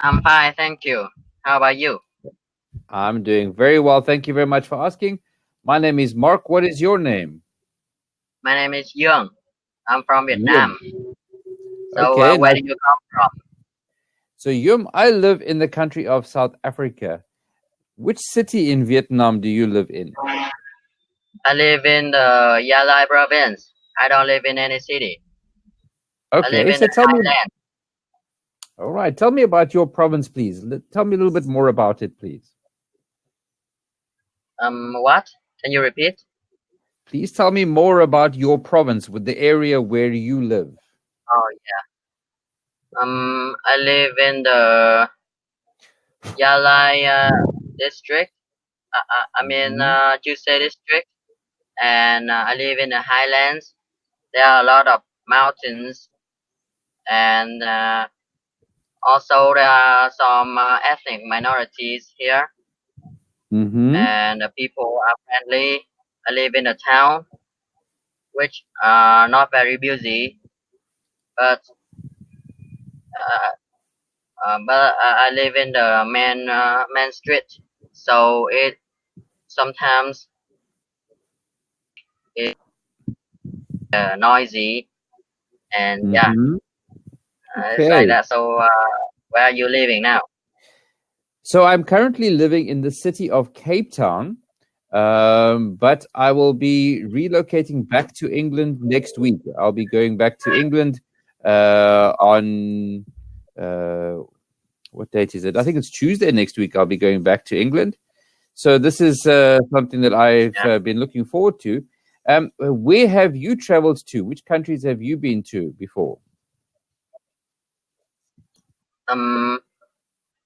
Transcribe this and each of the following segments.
I'm fine, thank you. How about you? I'm doing very well. Thank you very much for asking. My name is Mark. What is your name? My name is Dương. I'm from Yum. Vietnam. So, Okay, where nice. do you come from? So Yum, I live in the country of South Africa. Which city in Vietnam do you live in? I live in the Gia Lai province. I don't live in any city. I live Okay, in so the tell me, Thailand. all right, tell me about your province, please. Tell me a little bit more about it, please. What? Can you repeat? Please tell me more about your province with the area where you live. Oh yeah. I live in the Gia Lai district. I mean, Mhm. Chuse district, and I live in the highlands. There are a lot of mountains, and also there are some ethnic minorities here, Mm-hmm. and the people are friendly. I live in a town which are not very busy, but I live in the main street, so it sometimes it's noisy, and yeah, Mm-hmm. it's like Okay. that. So where are you living now? So I'm currently living in the city of Cape Town, but I will be relocating back to England next week. I'll be going back to England on uh, what date is it? I think it's Tuesday next week. I'll be going back to England. So this is something that I've Yeah. been looking forward to. Where have you traveled to? Which countries have you been to before? Um,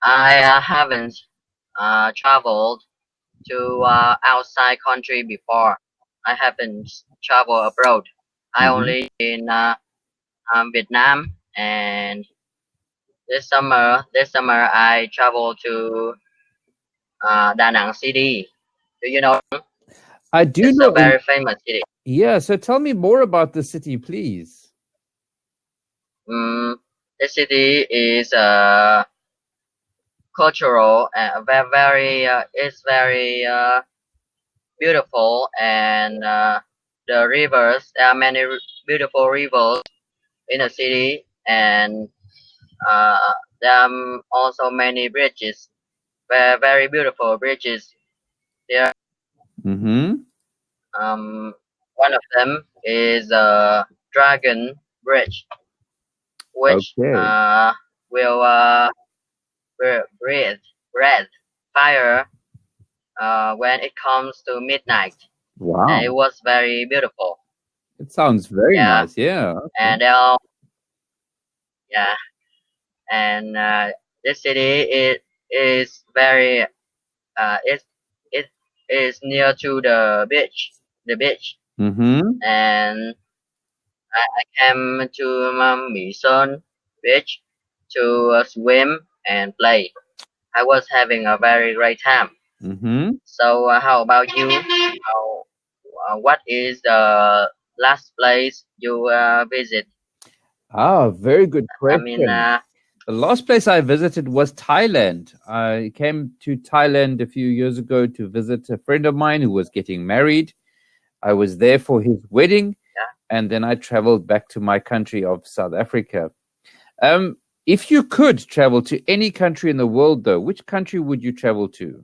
I haven't traveled to outside country before. I haven't traveled abroad. I Hmm. only in Vietnam, and this summer I traveled to Da Nang City. Do you know? I do It's a know. very famous city. Yeah. So tell me more about the city, please. Um, the city is cultural and it's very beautiful, and the rivers. There are many beautiful rivers in the city, and uh, there are also many bridges, very beautiful bridges there. Mm-hmm. Um, One of them is Dragon Bridge, which Okay. will breathe breathe fire when it comes to midnight, and it Wow. was very beautiful. It sounds very Yeah, nice. Yeah. Okay. and yeah, and this city is very it it is near to the beach, Mm-hmm. and I came to Mỹ Sơn beach to swim and play. I was having a very great time. Mm-hmm. So how about you? What is the last place you visit? Ah, very good I mean, question. The last place I visited was Thailand. I came to Thailand a few years ago to visit a friend of mine who was getting married. I was there for his wedding, yeah. and then I traveled back to my country of South Africa. If you could travel to any country in the world, though, which country would you travel to?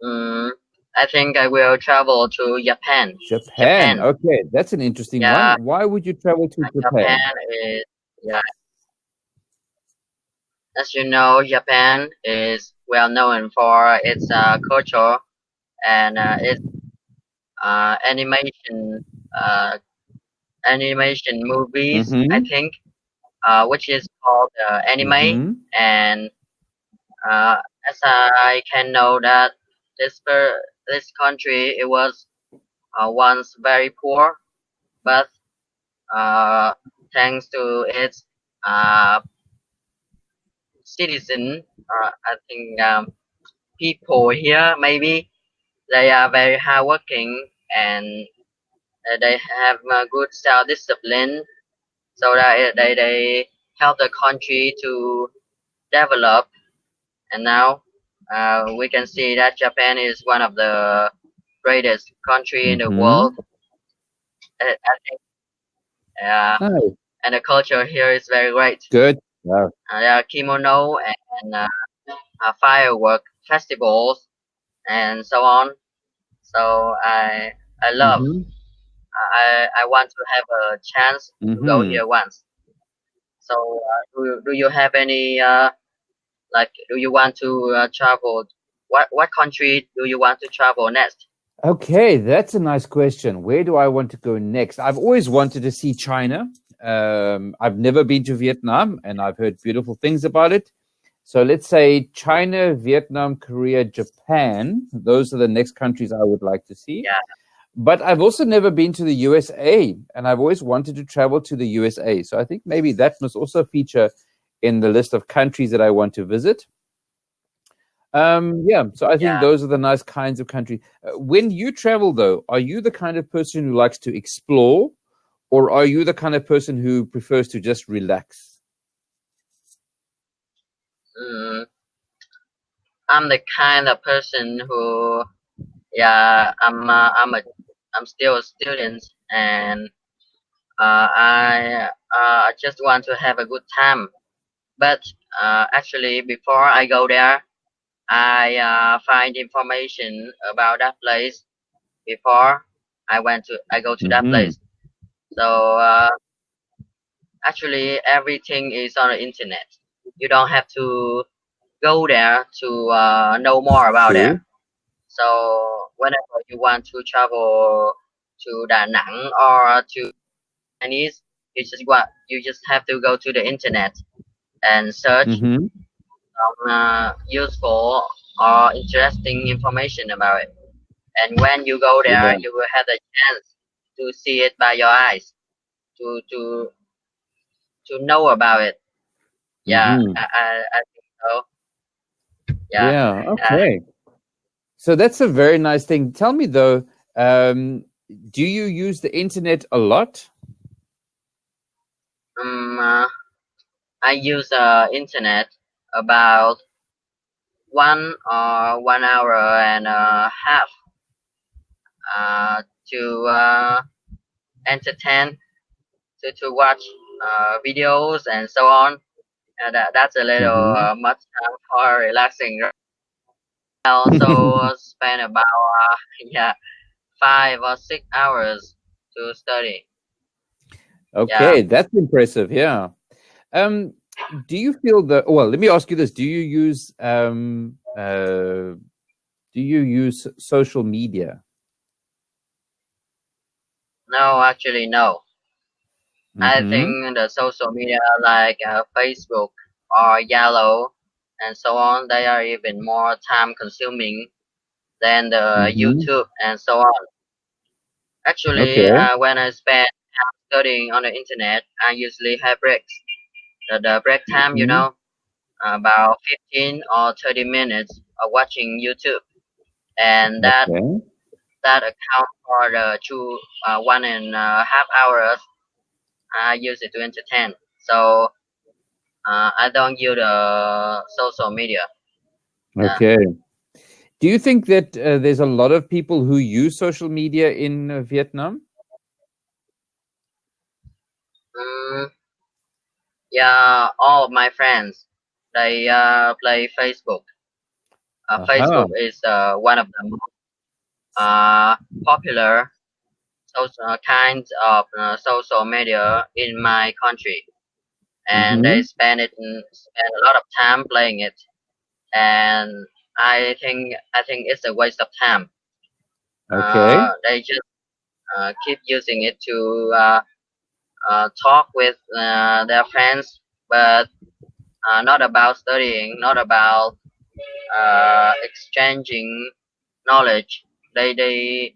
Mm, I think I will travel to Japan. Japan. Japan. Okay, that's an interesting Yeah, one. Why would you travel to Japan? Japan is yeah. As you know, Japan is well known for its culture and its animation uh, animation movies. I Mm-hmm. think, which is called anime, Mm-hmm. and uh, as I can know that this country it was once very poor, but uh, thanks to its uh, citizen, I think people here maybe they are very hardworking, and they have good self discipline, so that they help the country to develop. And now we can see that Japan is one of the greatest country in the world. I think, Nice. and the culture here is very great. Good. Wow. There are kimono and firework festivals and so on. So I love. I want to have a chance to go here once. So do you have any like do you want to travel? What country do you want to travel next? Okay, that's a nice question. Where do I want to go next? I've always wanted to see China. I've never been to Vietnam, and I've heard beautiful things about it. So let's say China, Vietnam, Korea, Japan. Those are the next countries I would like to see. Yeah. But I've also never been to the USA, and I've always wanted to travel to the USA. So I think maybe that must also feature in the list of countries that I want to visit. So I think those are the nice kinds of countries. When you travel, though, are you the kind of person who likes to explore, or are you the kind of person who prefers to just relax? I'm the kind of person who, I'm still a student, and I just want to have a good time. But actually, before I go there, I find information about that place before I go to that place. So actually, everything is on the internet. You don't have to go there to know more about it. So whenever you want to travel to Da Nang or to Chinese, you just have to go to the internet and search some useful or interesting information about it. And when you go there, you will have the chance to see it by your eyes, to to to know about it. Yeah, I think so. Yeah. Okay. So that's a very nice thing. Tell me though, do you use the internet a lot? I use internet about 1 hour and a half to entertain, to watch videos and so on. That's a little much time for relaxing. I also spend about 5 or 6 hours to study. Okay, that's impressive. Yeah. Do you feel well, let me ask you this. Do you use social media? No, actually, no. I think the social media like Facebook or Yellow and so on, they are even more time consuming than the YouTube and so on. Actually, when I spend time studying on the internet, I usually have breaks. The break time, about 15 or 30 minutes of watching YouTube, and that accounts for the 1.5 hours I use it to entertain. So I don't use the social media. Okay. Do you think that there's a lot of people who use social media in Vietnam? Yeah, all of my friends, they play Facebook. Facebook is one of the most popular kinds of social media in my country, and they spend a lot of time playing it, and I think it's a waste of time. They just keep using it to talk with their friends, but not about studying, not about exchanging knowledge. They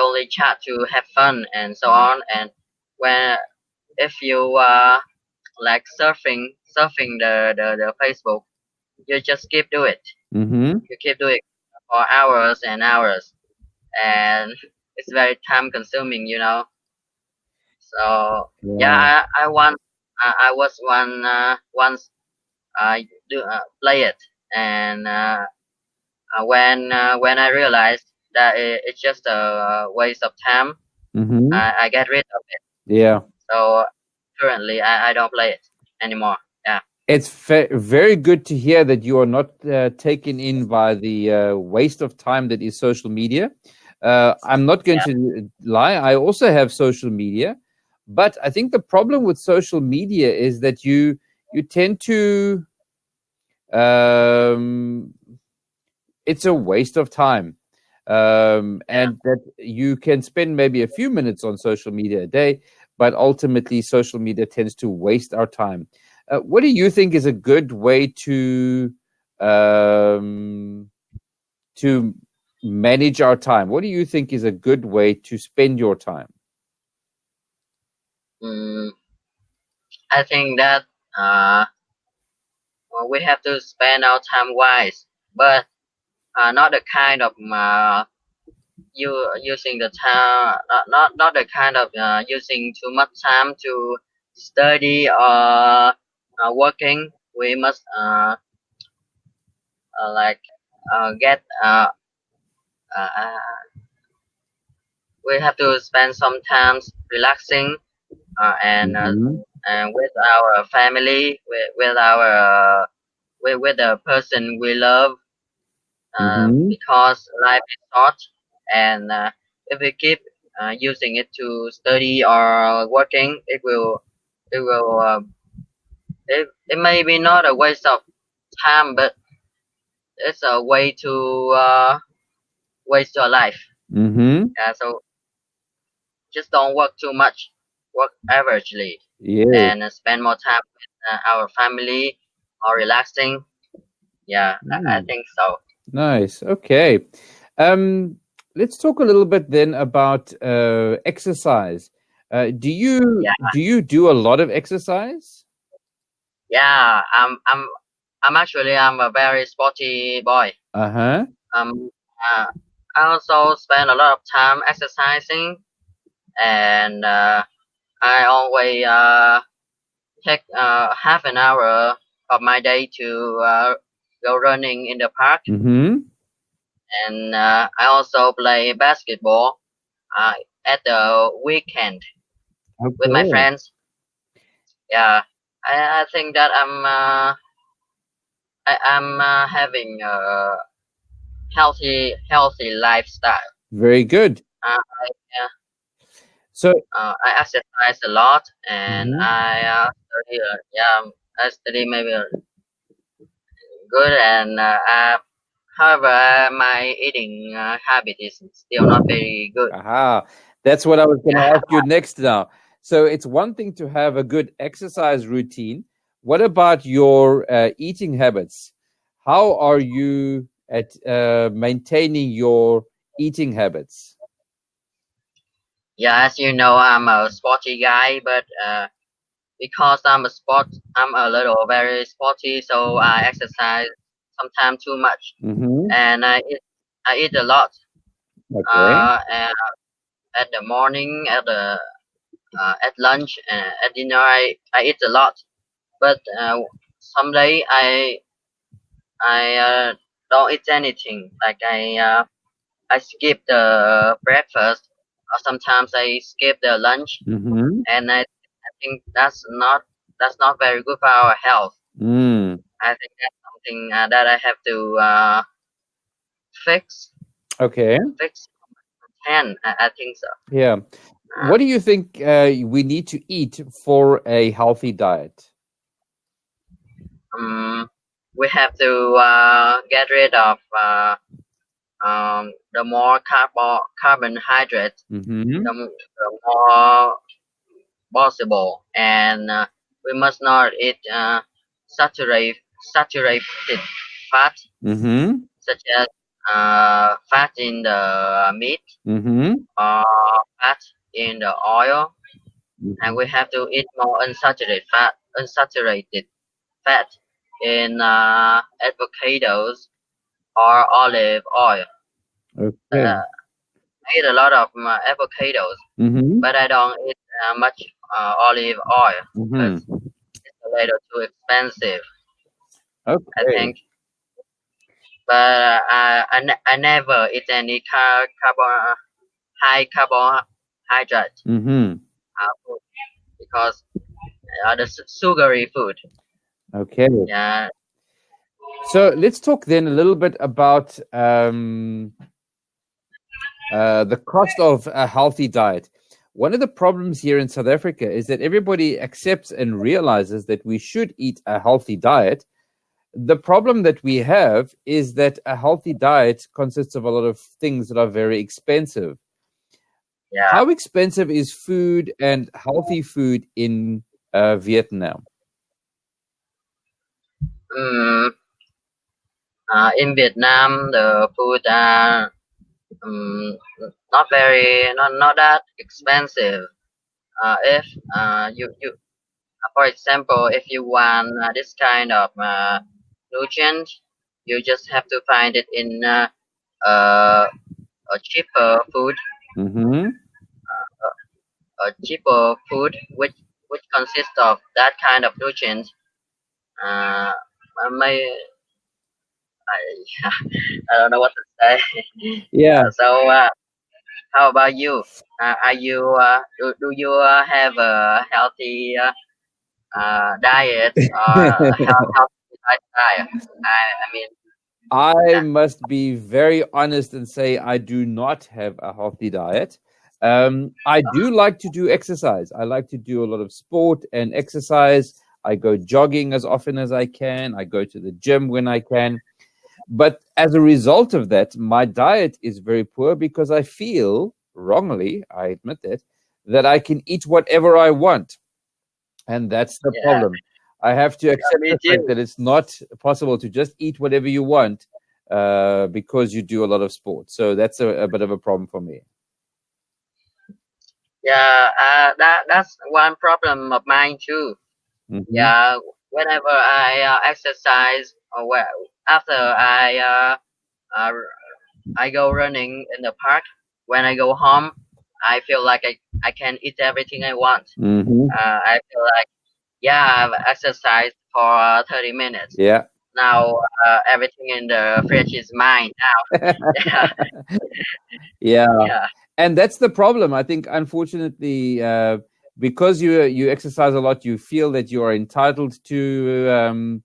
only chat to have fun and so on. And when if you like surfing the Facebook, you just keep do it. You keep doing it for hours and hours, and it's very time consuming. So I I was once play it, and when I realized that it's just a waste of time, Mm-hmm. I get rid of it. Yeah. So currently, I don't play it anymore. Yeah. It's very good to hear that you are not taken in by the waste of time that is social media. I'm not going Yeah. to lie. I also have social media, but I think the problem with social media is that you tend to it's a waste of time, and that you can spend maybe a few minutes on social media a day, but ultimately social media tends to waste our time. What do you think is a good way to manage our time? What do you think is a good way to spend your time? Mm, I think that uh, we have to spend our time wise, but not the kind of using the time, not the kind of using too much time to study or working. We must like get we have to spend some time relaxing Mm-hmm. and with our family, with our with the person we love, Mm-hmm. because life is short, and if we keep using it to study or working, it will it may be not a waste of time, but it's a way to waste your life. Mm-hmm. So just don't work too much, work averagely, Yeah. and spend more time with our family or relaxing. Yeah, I Mm. think so. Nice. Okay. Um, let's talk a little bit then about exercise. Yeah, Do you do a lot of exercise? yeah. I'm actually I'm a very sporty boy. Uh-huh. Um, uh, I also spend a lot of time exercising, and I always take half an hour of my day to go running in the park, Mm-hmm. and I also play basketball uh, at the weekend with my Okay. friends. Yeah, I think that I'm having a healthy lifestyle. Very good. I So, I exercise a lot, and mhm. I study. Yeah, I study maybe good, and however, my eating habit is still not very good. Aha, that's what I was going to Yeah, ask you next now. So it's one thing to have a good exercise routine. What about your eating habits? How are you at maintaining your eating habits? yeah. As you know, I'm a sporty guy, but because I'm a little very sporty, so I exercise sometimes too much, Mm-hmm. and I eat a lot. Okay. And at the morning, at lunch, at dinner, I eat a lot. But someday I don't eat anything. Like I skip the breakfast, or sometimes I skip the lunch, Mm-hmm. and I think that's not very good for our health. Mm. I think that's something that I have to fix Okay. fix. And I think so. Yeah. Uh, What do you think we need to eat for a healthy diet? um, we have to get rid of the more carbohydrates, Mm-hmm. the more possible, and we must not eat saturated fat, Mm-hmm. such as fat in the meat Mm-hmm. or fat in the oil, and we have to eat more unsaturated fat in avocados or olive oil. Okay. I eat a lot of avocados, Mm-hmm. but I don't eat much olive oil because Mm-hmm. a little too expensive, I Okay. think. But I never eat any high carbohydrate Mm-hmm. food because the sugary food. Okay. Yeah. So let's talk then a little bit about the cost of a healthy diet. One of the problems here in South Africa is that everybody accepts and realizes that we should eat a healthy diet. The problem that we have is that a healthy diet consists of a lot of things that are very expensive. Yeah. How expensive is food and healthy food in Vietnam? In Vietnam, the food are um, not that expensive. If you for example, if you want this kind of nutrient, you just have to find it in a cheaper food, Mm-hmm. which consists of that kind of nutrient. Uh, may I, I don't know what to say. Yeah. So how about you? Are you do you have a healthy diet or healthy lifestyle? I mean, I must be very honest and say I do not have a healthy diet. I do like to do exercise. I like to do a lot of sport and exercise. I go jogging as often as I can. I go to the gym when I can. But as a result of that, my diet is very poor because I feel wrongly, I admit that I can eat whatever I want. And that's the yeah, problem. I have to accept me the fact too. that it's not possible to just eat whatever you want because you do a lot of sport. So that's a bit of a problem for me. Yeah, that's one problem of mine too. Hmm. Yeah, whenever I exercise or after uh, I go running in the park, when I go home, I feel like I can eat everything I want. Hmm. I feel like, yeah, I've exercised for 30 minutes. Yeah. Now everything in the fridge is mine now. Yeah. Yeah, And that's the problem. I think, unfortunately, because you exercise a lot, you feel that you are entitled to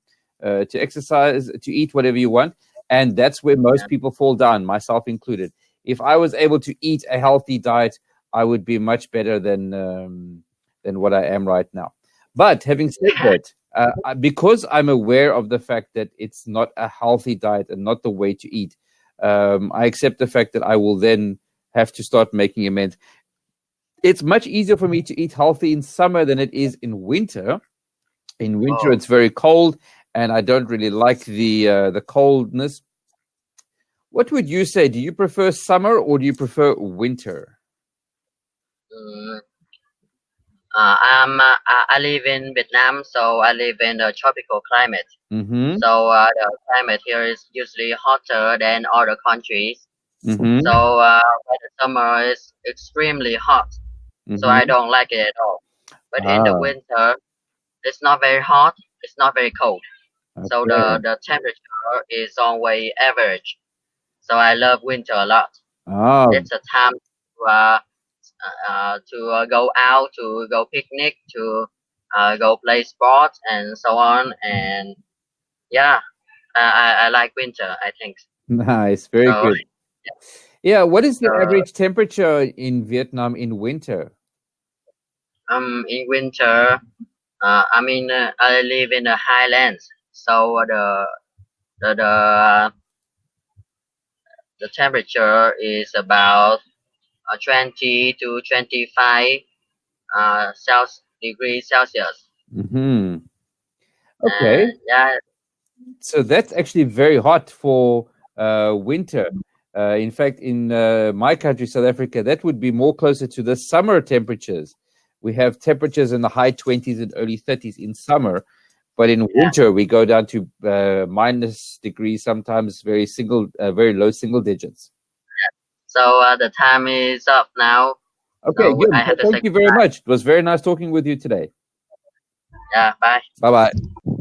exercise, to eat whatever you want, and that's where most people fall down, myself included. If I was able to eat a healthy diet, I would be much better than what I am right now. But having said yeah, that, because I'm aware of the fact that it's not a healthy diet and not the way to eat, I accept the fact that I will then have to start making amends. It's much easier for me to eat healthy in summer than it is in winter. In winter, oh, it's very cold, and I don't really like the coldness. What would you say? Do you prefer summer or do you prefer winter? mm, I live in Vietnam, so I live in a tropical climate. Mm-hmm. So the climate here is usually hotter than other countries. So Mm-hmm. when the summer is extremely hot, so I Mm-hmm. don't like it at all. But in the Ah, winter, it's not very hot, it's not very cold. So okay. the temperature is always average. So I love winter a lot. Ah, It's a time to go out, to go picnic, to go play sports and so on. And yeah, I like winter, I think. nice. Very So good. Yeah. What is the uh, average temperature in Vietnam in winter? in winter, I live in the highlands, so the the the temperature is about 20 to 25 degrees Celsius. Mm-hmm. Okay. And yeah, So that's actually very hot for winter. In fact, in my country, South Africa, that would be more closer to the summer temperatures. We have temperatures in the high 20s and early 30s in summer, but in yeah. winter we go down to minus degrees, sometimes very low single digits. So the time is up now. Okay, So good. I have Well, to say thank you very goodbye. much. It was very nice talking with you today. Yeah, bye. Bye bye.